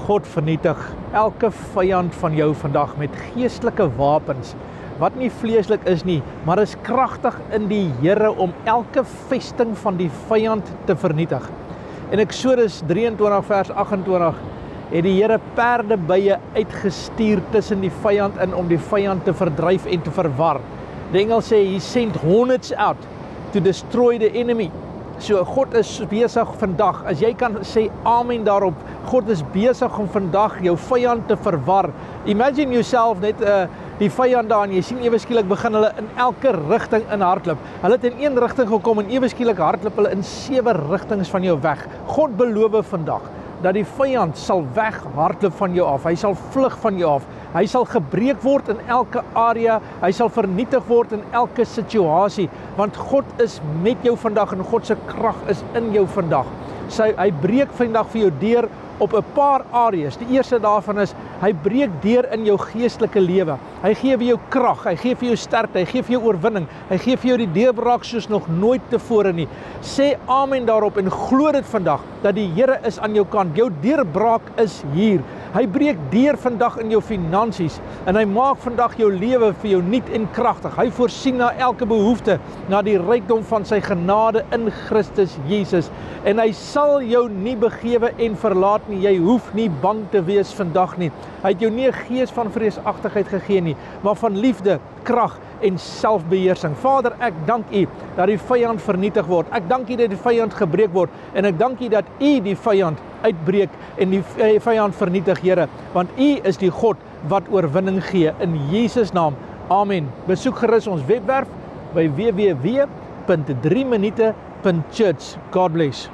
God vernietig elke vyand van jou vandag met geestelike wapens, wat nie vleeslik is nie, maar is kragtig in die Here om elke vesting van die vyand te vernietig. In Eksodus 23 vers 28 het die Here perdebye uitgestuur tussen die vyand in om die vyand te verdryf en te verwar. Die engel sê, he sent hornets out to destroy the enemy. So God is besig vandag, as jy kan sê amen daarop, God is besig om vandag jou vyand te verwar. Imagine yourself net die vyand daar, en jy sien ewe skielik begin hulle in elke rigting in hardloop. Hulle het in een rigting gekom en ewe skielik hardloop hulle in 7 rigtings van jou weg. God beloof vandag dat die vyand sal weghardloop van jou af, hy sal vlug van jou af, hy sal gebreek word in elke area, hy sal vernietig word in elke situasie, want God is met jou vandag en God se krag is in jou vandag. Hy breek vandag vir jou deur op 'n paar areas. Die eerste daarvan is, hy breek deur in jou geestelike lewe. Hy gee vir jou krag, hy gee vir jou sterkte, hy gee vir jou oorwinning, hy gee vir jou die deurbraak soos nog nooit tevore nie. Sê amen daarop en glo dit vandag, dat die Here is aan jou kant. Jou deurbraak is hier. Hy breek deur vandag in jou finansies en hy maak vandag jou lewe vir jou nuut en kragtig. Hy voorsien na elke behoefte, na die rykdom van sy genade in Christus Jesus. En hy sal jou nie begewe en verlaat nie. Jy hoef nie bang te wees vandag nie. Hy het jou nie 'n gees van vreesagtigheid gegee nie, maar van liefde, krag en selfbeheersing. Vader, ek dank U dat die vyand vernietig word. Ek dank U dat die vyand gebreek word en ek dank U dat U die vyand uitbreek en die vyand vernietig, Here, want U is die God wat oorwinning gee in Jesus naam. Amen. Besoek gerus ons webwerf by www.3minute.church. God bless.